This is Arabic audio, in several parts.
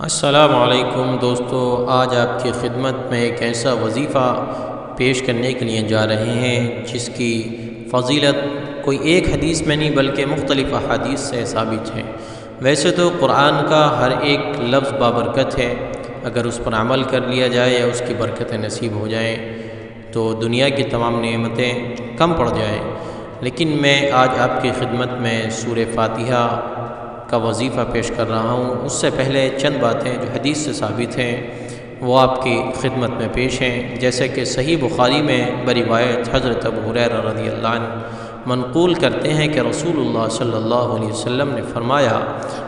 السلام علیکم دوستو، آج آپ کی خدمت میں ایک ایسا وظیفہ پیش کرنے کے لیے جا رہے ہیں جس کی فضیلت کوئی ایک حدیث میں نہیں بلکہ مختلف احادیث سے ثابت ہے۔ ویسے تو قرآن کا ہر ایک لفظ بابرکت ہے، اگر اس پر عمل کر لیا جائے یا اس کی برکتیں نصیب ہو جائیں تو دنیا کی تمام نعمتیں کم پڑ جائیں، لیکن میں آج آپ کی خدمت میں سورہ فاتحہ کا وظیفہ پیش کر رہا ہوں۔ اس سے پہلے چند باتیں جو حدیث سے ثابت ہیں وہ آپ کی خدمت میں پیش ہیں، جیسے کہ صحیح بخاری میں بروایت حضرت ابو ہریرہ رضی اللہ عنہ منقول کرتے ہیں کہ رسول اللہ صلی اللہ علیہ وسلم نے فرمایا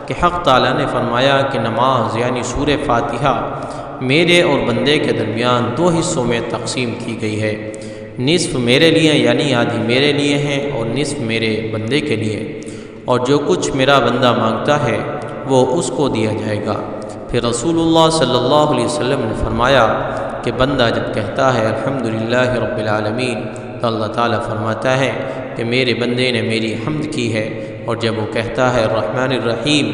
کہ حق تعالیٰ نے فرمایا کہ نماز یعنی سورہ فاتحہ میرے اور بندے کے درمیان دو حصوں میں تقسیم کی گئی ہے، نصف میرے لیے یعنی آدھی میرے لیے ہیں اور نصف میرے بندے کے لیے، اور جو کچھ میرا بندہ مانگتا ہے وہ اس کو دیا جائے گا۔ پھر رسول اللہ صلی اللہ علیہ وسلم نے فرمایا کہ بندہ جب کہتا ہے الحمدللہ رب العالمین تو اللہ تعالیٰ فرماتا ہے کہ میرے بندے نے میری حمد کی ہے، اور جب وہ کہتا ہے الرحمن الرحیم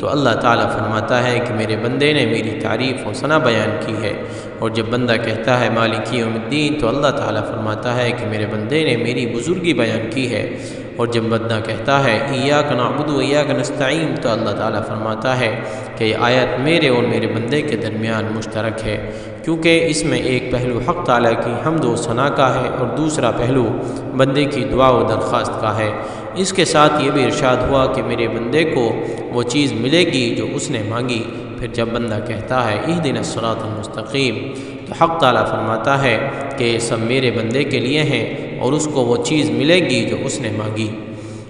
تو اللہ تعالیٰ فرماتا ہے کہ میرے بندے نے میری تعریف و ثنا بیان کی ہے، اور جب بندہ کہتا ہے مالک یوم الدین تو اللہ تعالیٰ فرماتا ہے کہ میرے بندے نے میری بزرگی بیان کی ہے، اور جب بندہ کہتا ہے ایاک نعبد و ایاک نستعین تو اللہ تعالیٰ فرماتا ہے کہ یہ آیت میرے اور میرے بندے کے درمیان مشترک ہے، کیونکہ اس میں ایک پہلو حق تعالیٰ کی حمد و ثنا کا ہے اور دوسرا پہلو بندے کی دعا و درخواست کا ہے۔ اس کے ساتھ یہ بھی ارشاد ہوا کہ میرے بندے کو وہ چیز ملے گی جو اس نے مانگی۔ پھر جب بندہ کہتا ہے اہدنا الصراط المستقیم تو حق تعالیٰ فرماتا ہے کہ یہ سب میرے بندے کے لیے ہیں اور اس کو وہ چیز ملے گی جو اس نے مانگی۔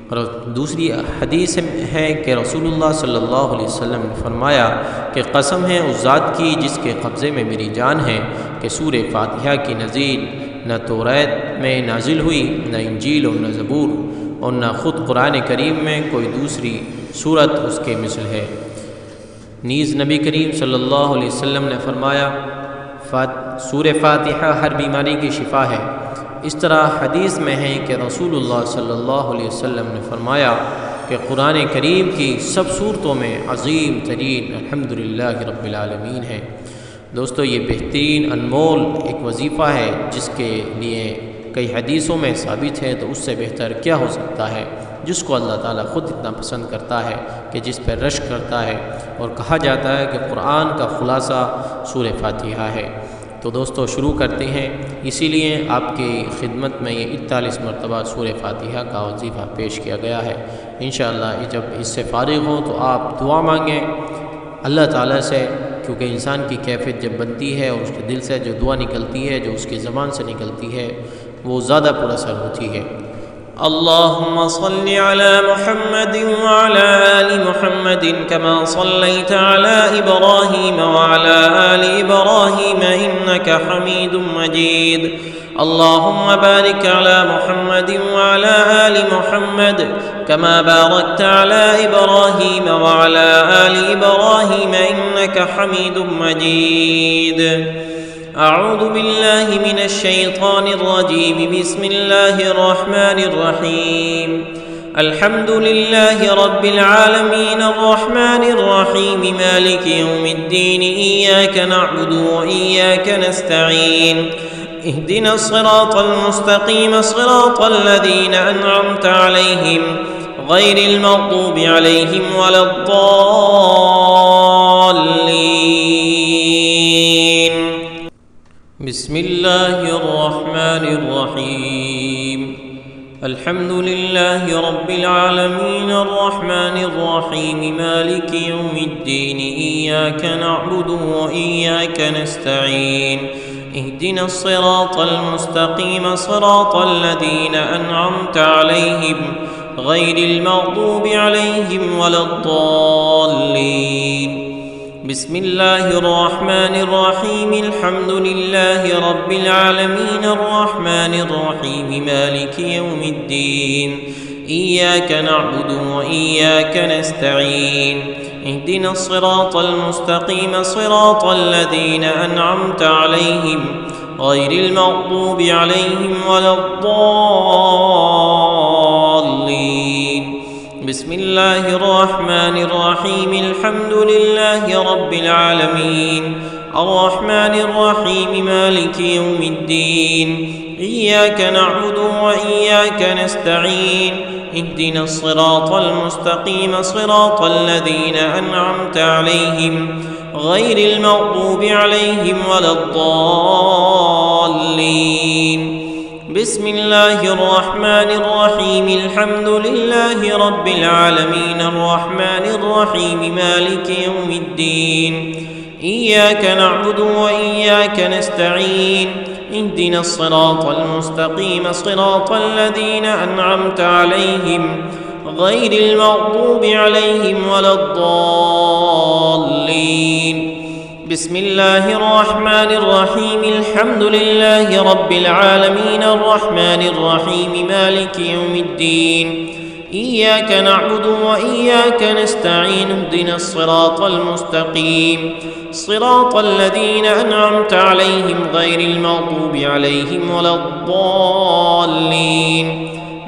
اور دوسری حدیث ہے کہ رسول اللہ صلی اللہ علیہ وسلم نے فرمایا کہ قسم ہے اس ذات کی جس کے قبضے میں میری جان ہے کہ سورہ فاتحہ کی نزیل نہ توریت میں نازل ہوئی، نہ انجیل اور نہ زبور، اور نہ خود قرآن کریم میں کوئی دوسری صورت اس کے مثل ہے۔ نیز نبی کریم صلی اللہ علیہ وسلم نے فرمایا سورہ فاتحہ ہر بیماری کی شفا ہے۔ اس طرح حدیث میں ہے کہ رسول اللہ صلی اللہ علیہ وسلم نے فرمایا کہ قرآن کریم کی سب صورتوں میں عظیم ترین الحمدللہ رب العالمین ہے۔ دوستو، یہ بہترین انمول ایک وظیفہ ہے جس کے لیے کئی حدیثوں میں ثابت ہے، تو اس سے بہتر کیا ہو سکتا ہے جس کو اللہ تعالیٰ خود اتنا پسند کرتا ہے کہ جس پر رشک کرتا ہے، اور کہا جاتا ہے کہ قرآن کا خلاصہ سورہ فاتحہ ہے۔ تو دوستو شروع کرتے ہیں، اسی لیے آپ کی خدمت میں یہ 41 مرتبہ سورہ فاتحہ کا وظیفہ پیش کیا گیا ہے۔ انشاءاللہ جب اس سے فارغ ہوں تو آپ دعا مانگیں اللہ تعالیٰ سے، کیونکہ انسان کی کیفیت جب بنتی ہے اور اس کے دل سے جو دعا نکلتی ہے، جو اس کی زبان سے نکلتی ہے، وہ زیادہ پر اثر ہوتی ہے۔ اللهم صل على محمد وعلى آل محمد كما صليت على إبراهيم وعلى آل إبراهيم إنك حميد مجيد اللهم بارك على محمد وعلى آل محمد كما باركت على إبراهيم وعلى آل إبراهيم إنك حميد مجيد أعوذ بالله من الشيطان الرجيم بسم الله الرحمن الرحيم الحمد لله رب العالمين الرحمن الرحيم مالك يوم الدين إياك نعبد وإياك نستعين اهدنا الصراط المستقيم صراط الذين أنعمت عليهم غير المغضوب عليهم ولا الضالين بسم الله الرحمن الرحيم الحمد لله رب العالمين الرحمن الرحيم مالك يوم الدين إياك نعبد وإياك نستعين اهدنا الصراط المستقيم صراط الذين أنعمت عليهم غير المغضوب عليهم ولا الضالين بسم الله الرحمن الرحيم الحمد لله رب العالمين الرحمن الرحيم مالك يوم الدين إياك نعبد وإياك نستعين اهدنا الصراط المستقيم صراط الذين أنعمت عليهم غير المغضوب عليهم ولا الضالين بسم الله الرحمن الرحيم. الحمد لله رب العالمين الرحمن الرحيم مالك يوم الدين. إياك نعبد وإياك نستعين. اهدنا الصراط المستقيم صراط الذين أنعمت عليهم غير المغضوب عليهم ولا الضالين. بسم الله الرحمن الرحيم. الحمد لله رب العالمين الرحمن الرحيم مالك يوم الدين. إياك نعبد وإياك نستعين. اهدنا الصراط المستقيم صراط الذين أنعمت عليهم غير المغضوب عليهم ولا الضالين. بسم الله الرحمن الرحيم. الحمد لله رب العالمين الرحمن الرحيم مالك يوم الدين. إياك نعبد وإياك نستعين. اهدنا الصراط المستقيم صراط الذين أنعمت عليهم غير المغضوب عليهم ولا الضالين.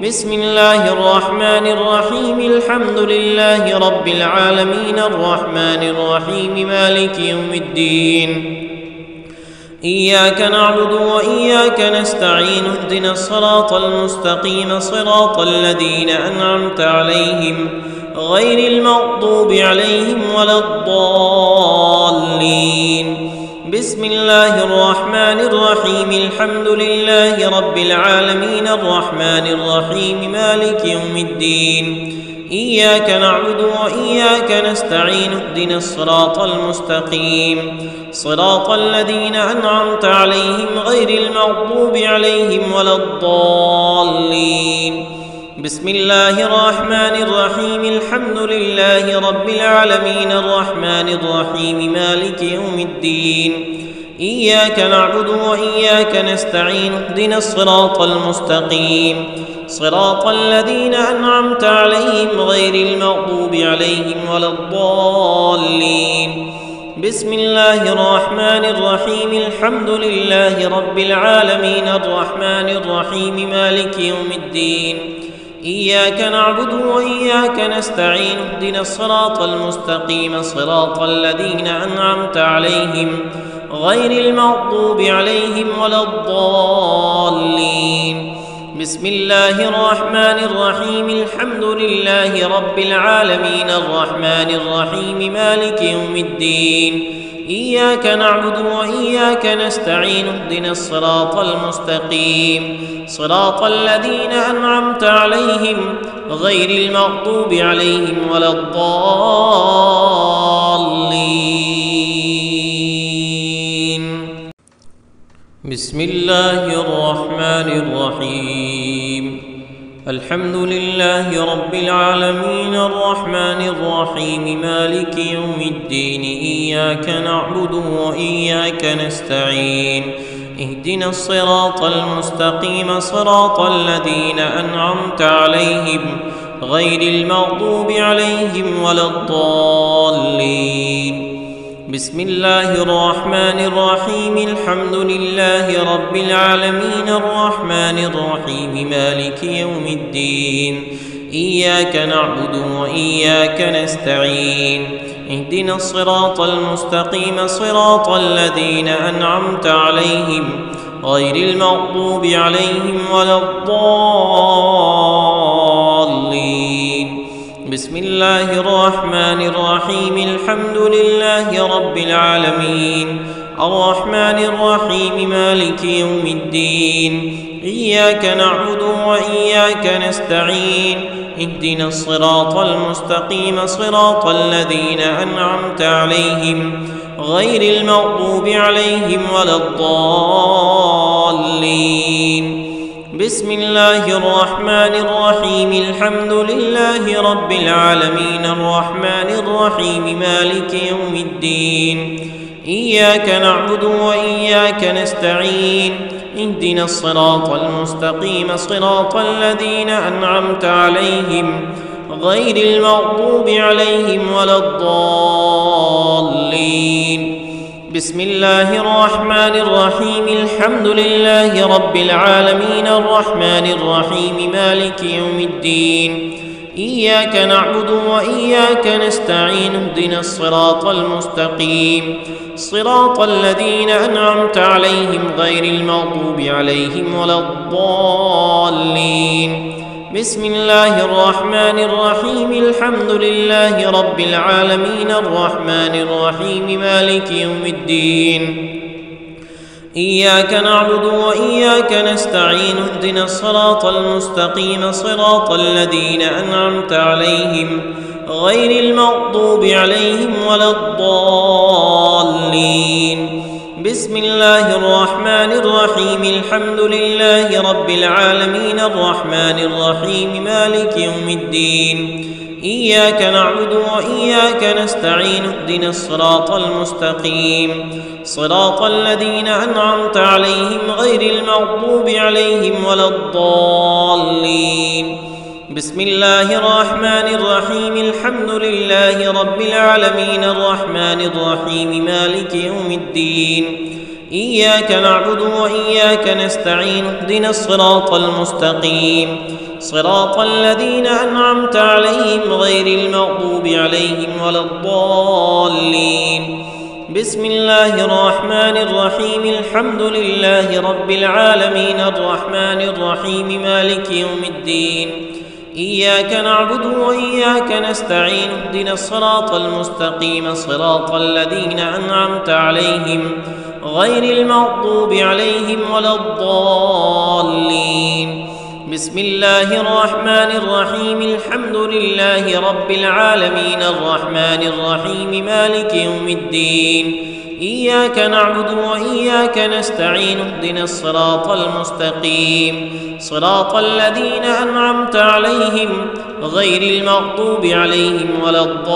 بسم الله الرحمن الرحيم. الحمد لله رب العالمين الرحمن الرحيم مالك يوم الدين. إياك نعبد وإياك نستعين. اهدنا الصراط المستقيم صراط الذين أنعمت عليهم غير المغضوب عليهم ولا الضالين. بسم الله الرحمن الرحيم. الحمد لله رب العالمين الرحمن الرحيم مالك يوم الدين. إياك نعبد وإياك نستعين. اهدنا الصراط المستقيم صراط الذين أنعمت عليهم غير المغضوب عليهم ولا الضالين. بسم الله الرحمن الرحيم. الحمد لله رب العالمين الرحمن الرحيم مالك يوم الدين. إياك نعبد وإياك نستعين. اهدنا الصراط المستقيم صراط الذين أنعمت عليهم غير المغضوب عليهم ولا الضالين. بسم الله الرحمن الرحيم. الحمد لله رب العالمين الرحمن الرحيم مالك يوم الدين. إياك نعبد وإياك نستعين. اهدنا الصراط المستقيم صراط الذين أنعمت عليهم غير المغضوب عليهم ولا الضالين. بسم الله الرحمن الرحيم. الحمد لله رب العالمين الرحمن الرحيم مالك يوم الدين. إياك نعبد وإياك نستعين. اهدنا الصراط المستقيم صراط الذين أنعمت عليهم غير المغضوب عليهم ولا الضالين. بسم الله الرحمن الرحيم. الحمد لله رب العالمين الرحمن الرحيم مالك يوم الدين. إياك نعبد وإياك نستعين. اهدنا الصراط المستقيم صراط الذين أنعمت عليهم غير المغضوب عليهم ولا الضالين. بسم الله الرحمن الرحيم. الحمد لله رب العالمين الرحمن الرحيم مالك يوم الدين. إياك نعبد وإياك نستعين. اهدنا الصراط المستقيم صراط الذين أنعمت عليهم غير المغضوب عليهم ولا الضالين. بسم الله الرحمن الرحيم. الحمد لله رب العالمين الرحمن الرحيم مالك يوم الدين. إياك نعبد وإياك نستعين. اهدنا الصراط المستقيم صراط الذين أنعمت عليهم غير المغضوب عليهم ولا الضالين. بسم الله الرحمن الرحيم. الحمد لله رب العالمين الرحمن الرحيم مالك يوم الدين. إياك نعبد وإياك نستعين. اهدنا الصراط المستقيم صراط الذين أنعمت عليهم غير المغضوب عليهم ولا الضالين. بسم الله الرحمن الرحيم. الحمد لله رب العالمين الرحمن الرحيم مالك يوم الدين. إياك نعبد وإياك نستعين اهدنا الصراط المستقيم صراط الذين أنعمت عليهم غير المغضوب عليهم ولا الضالين. بسم الله الرحمن الرحيم الحمد لله رب العالمين الرحمن الرحيم مالك يوم الدين إياك نعبد وإياك نستعين اهدنا الصراط المستقيم صراط الذين أنعمت عليهم غير المغضوب عليهم ولا الضالين. بسم الله الرحمن الرحيم الحمد لله رب العالمين الرحمن الرحيم مالك يوم الدين إياك نعبد وإياك نستعين اهدنا الصراط المستقيم صراط الذين أنعمت عليهم غير المغضوب عليهم ولا الضالين. بسم الله الرحمن الرحيم الحمد لله رب العالمين الرحمن الرحيم مالك يوم الدين إياك نعبد وإياك نستعين اهدنا الصراط المستقيم صراط الذين أنعمت عليهم غير المغضوب عليهم ولا الضالين. بسم الله الرحمن الرحيم الحمد لله رب العالمين الرحمن الرحيم مالك يوم الدين إياك نعبد وإياك نستعين اهدنا الصراط المستقيم صراط الذين أنعمت عليهم غير المغضوب عليهم ولا الضالين. بسم الله الرحمن الرحيم الحمد لله رب العالمين الرحمن الرحيم مالك يوم الدين إياك نعبد وإياك نستعين اهدنا الصراط المستقيم صراط الذين أنعمت عليهم غير المغضوب عليهم ولا الضالين.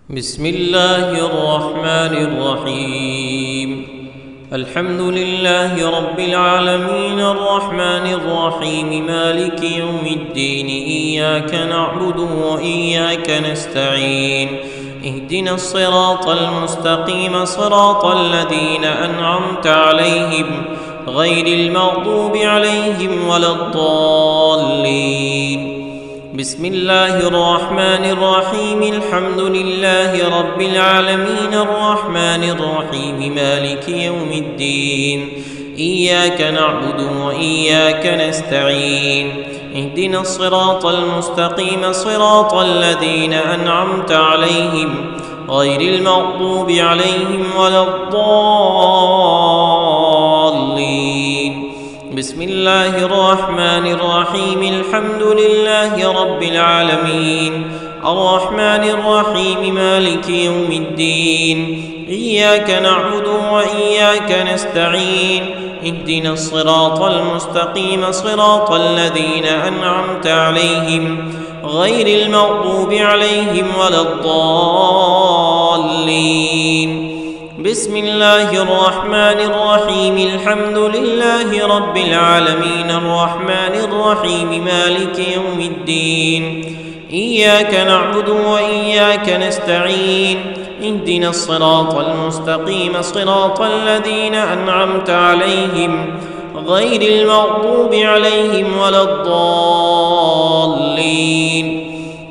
بسم الله الرحمن الرحيم الحمد لله رب العالمين الرحمن الرحيم مالك يوم الدين إياك نعبد وإياك نستعين اهدنا الصراط المستقيم صراط الذين أنعمت عليهم غير المغضوب عليهم ولا الضالين. بسم الله الرحمن الرحيم الحمد لله رب العالمين الرحمن الرحيم مالك يوم الدين إياك نعبد وإياك نستعين اهدنا الصراط المستقيم صراط الذين أنعمت عليهم غير المغضوب عليهم ولا الضالين. بسم الله الرحمن الرحيم الحمد لله رب العالمين الرحمن الرحيم مالك يوم الدين إياك نعبد وإياك نستعين اهدنا الصراط المستقيم صراط الذين أنعمت عليهم غير المغضوب عليهم ولا الضالين. بسم الله الرحمن الرحيم الحمد لله رب العالمين الرحمن الرحيم مالك يوم الدين إياك نعبد وإياك نستعين اهدنا الصراط المستقيم صراط الذين أنعمت عليهم غير المغضوب عليهم ولا الضالين.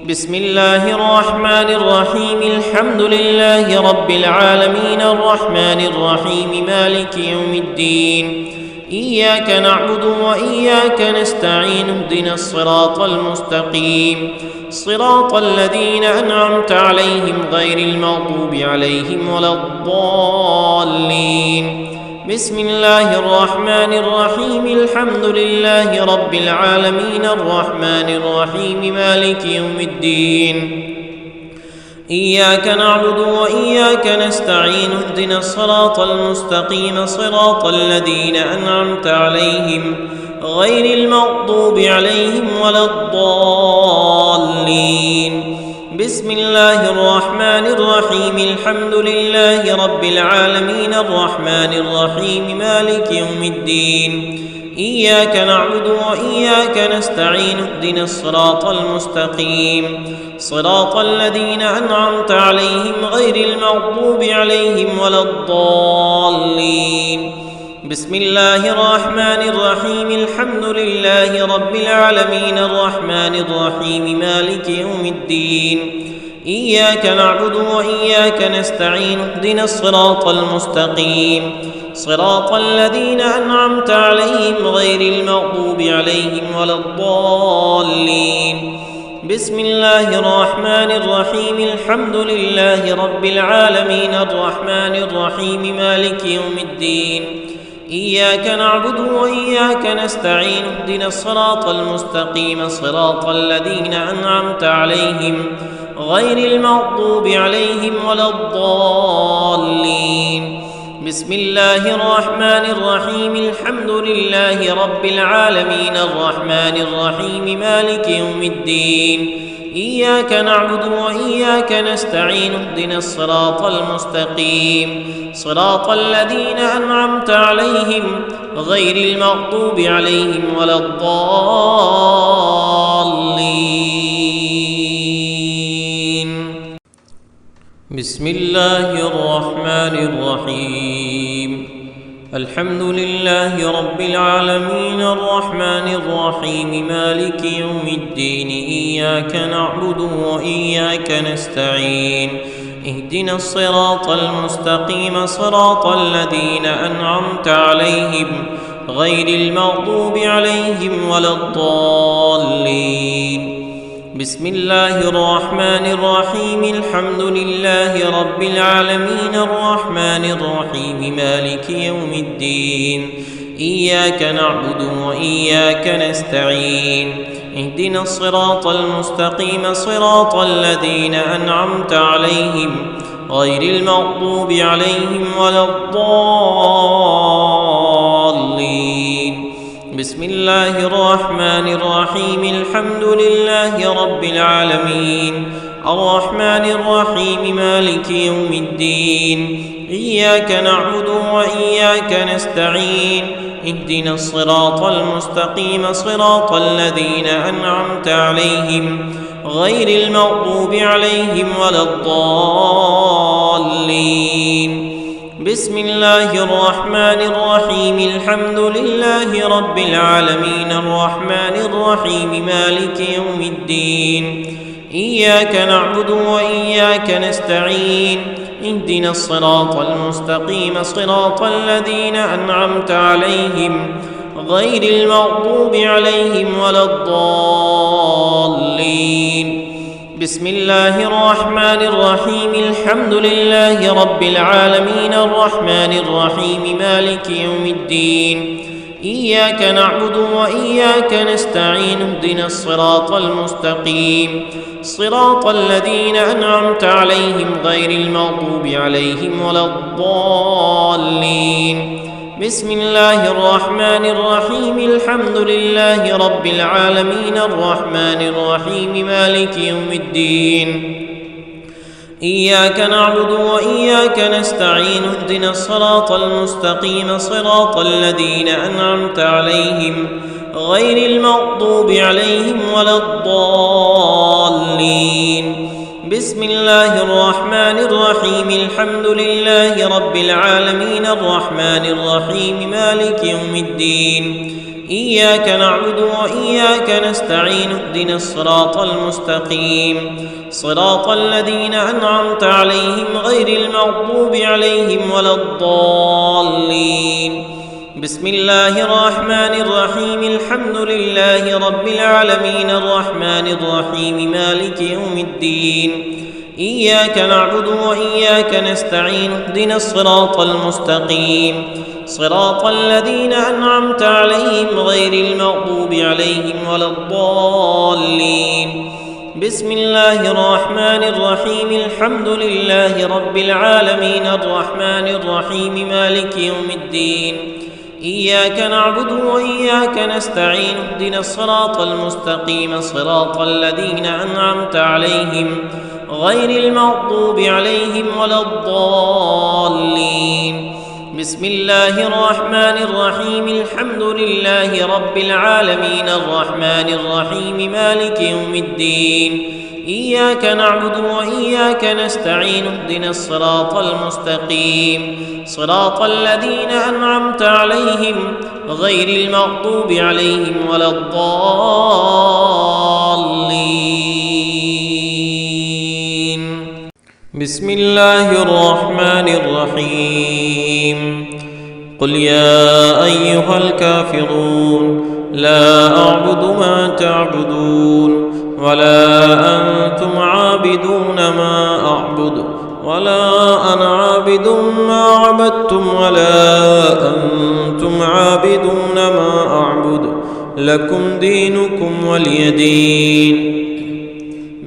بسم الله الرحمن الرحيم الحمد لله رب العالمين الرحمن الرحيم مالك يوم الدين إياك نعبد وإياك نستعين اهدنا الصراط المستقيم صراط الذين أنعمت عليهم غير المغضوب عليهم ولا الضالين. بسم الله الرحمن الرحيم الحمد لله رب العالمين الرحمن الرحيم مالك يوم الدين إياك نعبد وإياك نستعين اهدنا الصراط المستقيم صراط الذين أنعمت عليهم غير المغضوب عليهم ولا الضالين. بسم الله الرحمن الرحيم الحمد لله رب العالمين الرحمن الرحيم مالك يوم الدين إياك نعبد وإياك نستعين اهدنا الصراط المستقيم صراط الذين أنعمت عليهم غير المغضوب عليهم ولا الضالين. بسم الله الرحمن الرحيم الحمد لله رب العالمين الرحمن الرحيم مالك يوم الدين إياك نعبد وإياك نستعين اهدنا الصراط المستقيم صراط الذين أنعمت عليهم غير المغضوب عليهم ولا الضالين بسم الله الرحمن الرحيم الحمد لله رب العالمين الرحمن الرحيم مالك يوم الدين إياك نعبد وإياك نستعين اهدنا الصراط المستقيم صراط الذين أنعمت عليهم غير المغضوب عليهم ولا الضالين بسم الله الرحمن الرحيم الحمد لله رب العالمين الرحمن الرحيم مالك يوم الدين إياك نعبد وإياك نستعين اهدنا الصراط المستقيم صراط الذين أنعمت عليهم غير المغضوب عليهم ولا الضالين بسم الله الرحمن الرحيم الحمد لله رب العالمين الرحمن الرحيم مالك يوم الدين إياك نعبد وإياك نستعين اهدنا الصراط المستقيم صراط الذين أنعمت عليهم غير المغضوب عليهم ولا الضالين بسم الله الرحمن الرحيم الحمد لله رب العالمين الرحمن الرحيم مالك يوم الدين إياك نعبد وإياك نستعين اهدنا الصراط المستقيم صراط الذين أنعمت عليهم غير المغضوب عليهم ولا الضالين بسم الله الرحمن الرحيم الحمد لله رب العالمين الرحمن الرحيم مالك يوم الدين إياك نعبد وإياك نستعين اهدنا الصراط المستقيم صراط الذين أنعمت عليهم غير المغضوب عليهم ولا الضالين بسم الله الرحمن الرحيم الحمد لله رب العالمين الرحمن الرحيم مالك يوم الدين إياك نعبد وإياك نستعين اهدنا الصراط المستقيم صراط الذين أنعمت عليهم غير المغضوب عليهم ولا الضالين بسم الله الرحمن الرحيم الحمد لله رب العالمين الرحمن الرحيم مالك يوم الدين إياك نعبد وإياك نستعين اهدنا الصراط المستقيم صراط الذين أنعمت عليهم غير المغضوب عليهم ولا الضالين بسم الله الرحمن الرحيم الحمد لله رب العالمين الرحمن الرحيم مالك يوم الدين إياك نعبد وإياك نستعين اهدنا الصراط المستقيم صراط الذين أنعمت عليهم غير المغضوب عليهم ولا الضالين بسم الله الرحمن الرحيم الحمد لله رب العالمين الرحمن الرحيم مالك يوم الدين إياك نعبد وإياك نستعين اهدنا الصراط المستقيم صراط الذين أنعمت عليهم غير المغضوب عليهم ولا الضالين بسم الله الرحمن الرحيم الحمد لله رب العالمين الرحمن الرحيم مالك يوم الدين إياك نعبد وإياك نستعين اهدنا الصراط المستقيم صراط الذين أنعمت عليهم غير المغضوب عليهم ولا الضالين بسم الله الرحمن الرحيم الحمد لله رب العالمين الرحمن الرحيم مالك يوم الدين إياك نعبد وإياك نستعين اهدنا الصراط المستقيم صراط الذين أنعمت عليهم غير المغضوب عليهم ولا الضالين بسم الله الرحمن الرحيم الحمد لله رب العالمين الرحمن الرحيم مالك يوم الدين إياك نعبد وإياك نستعين اهدنا الصراط المستقيم صراط الذين أنعمت عليهم غير المغضوب عليهم ولا الضالين. بسم الله الرحمن الرحيم. قل يا أيها الكافرون لا أعبد ما تعبدون ولا أنتم عابدون ما أعبد ولا أنا عابد ما عبدتم ولا أنتم عابدون ما أعبد لكم دينكم ولي دين.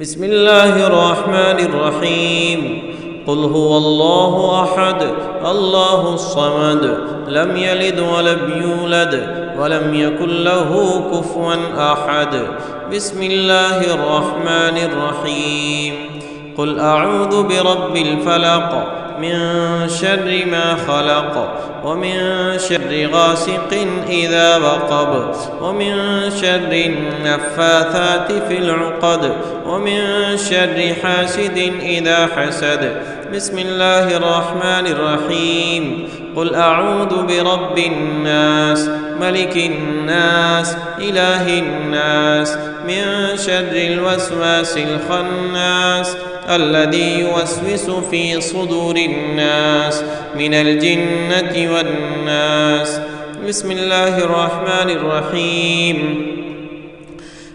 بسم الله الرحمن الرحيم. قل هو الله أحد الله الصمد لم يلد ولم يولد ولم يكن له كفوا أحد. بسم الله الرحمن الرحيم. قل أعوذ برب الفلق من شر ما خلق ومن شر غاسق إذا وقب ومن شر النفاثات في العقد ومن شر حاسد إذا حسد. بسم الله الرحمن الرحيم. قل أعوذ برب الناس ملك الناس إله الناس من شر الوسواس الخناس الذي يوسوس في صدور الناس من الجنة والناس. بسم الله الرحمن الرحيم.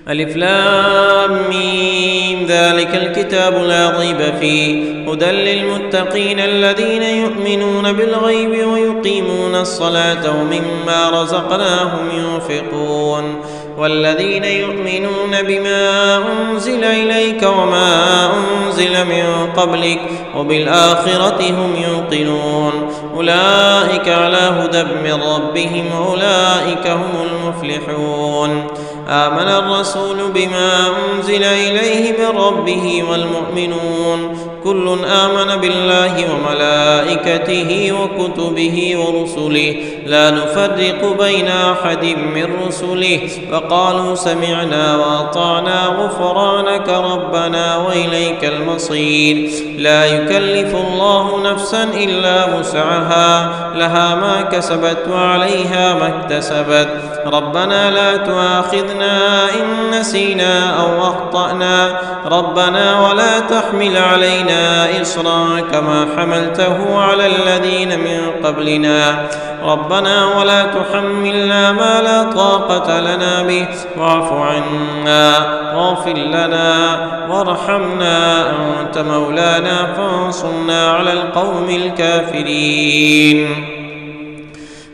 ألف لام ميم ذلك الكتاب لا ريب فيه هدى للمتقين الذين يؤمنون بالغيب ويقيمون الصلاة ومما رزقناهم ينفقون والذين يؤمنون بما أنزل إليك وما أنزل من قبلك وبالآخرة هم يوقنون أولئك على هدى من ربهم أولئك هم المفلحون. آمن الرسول بما أنزل إليه من ربه والمؤمنون كل آمن بالله وملائكته وكتبه ورسله لا نفرق بين أحد من رسله وقالوا سمعنا وأطعنا غفرانك ربنا وإليك المصير. لا يكلف الله نفسا إلا وسعها لها ما كسبت وعليها ما اكتسبت. ربنا لا تؤاخذنا إن نسينا أو أخطأنا ربنا ولا تحمل علينا إصرا كما حملته على الذين من قبلنا ربنا ولا تحملنا ما لا طاقة لنا به واعف عنا واغفر لنا وارحمنا أنت مولانا فانصرنا على القوم الكافرين.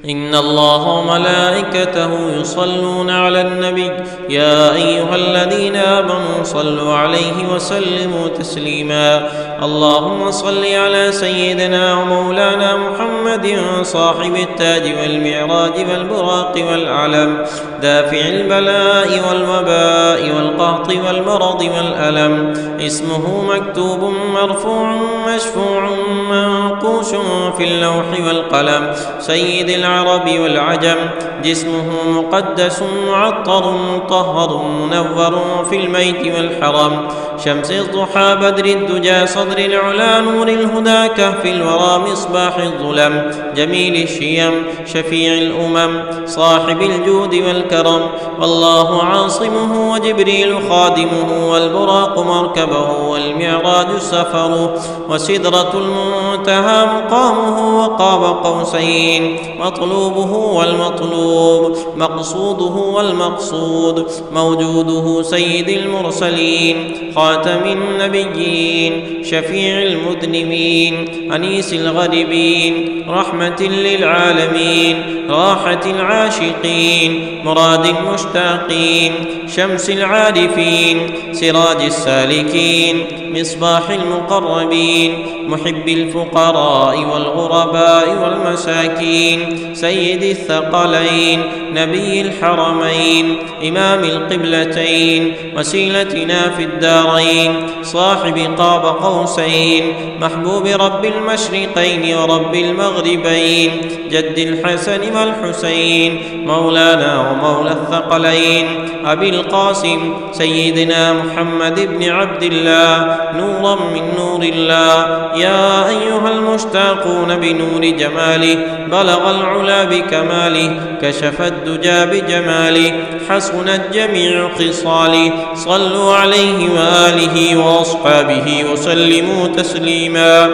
إن الله وملائكته يصلون على النبي يا أيها الذين آمنوا صلوا عليه وسلموا تسليما. اللهم صل على سيدنا ومولانا محمد صاحب التاج والمعراج والبراق والعلم دافع البلاء والوباء والقهط والمرض والألم اسمه مكتوب مرفوع مشفوع منقوش في اللوح والقلم سيد العرب والعجم جسمه مقدس معطر مطهر منور في الميت والحرم شمس الضحى بدر الدجى صدر العلا نور الهدى كهف الورى مصباح الظلم جميل الشيم شفيع الأمم صاحب الجود والكرم والله عاصمه وجبريل خادمه والبراق مركبه والمعراج سفره وسدرة المنتهى مقامه وقاب قوسين مطلوبه والمطلوب مقصوده والمقصود موجوده سيد المرسلين خاتم النبيين شفيع المذنبين أنيس الغريبين رحمة للعالمين راحة العاشقين مراد المشتاقين شمس العارفين سراج السالكين مصباح المقربين محب الفقراء والغرباء والمساكين سيد الثقلين نبي الحرمين إمام القبلتين وسيلتنا في الدارين صاحب قاب قوسين محبوب رب المشرقين ورب المغربين جد الحسن والحسين مولانا ومولى الثقلين أبي القاسم سيدنا محمد بن عبد الله نورا من نور الله يا أيها المشتاقون بنور جماله بلغ العلا بكماله كشف الدجى بجماله حسنت جميع خصاله صلوا عليه وآله وأصحابه وسلموا تسليما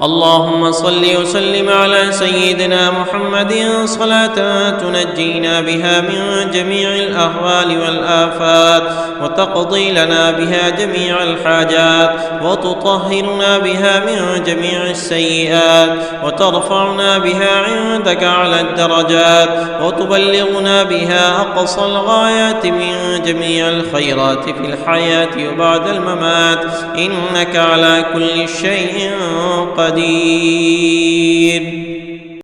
اللهم صل وسلم على سيدنا محمد صلاة تنجينا بها من جميع الأهوال والآفات وتقضي لنا بها جميع الحاجات وتطهرنا بها من جميع السيئات وترفعنا بها عندك على الدرجات وتبلغنا بها أقصى الغايات من جميع الخيرات في الحياة وبعد الممات إنك على كل شيء قدير.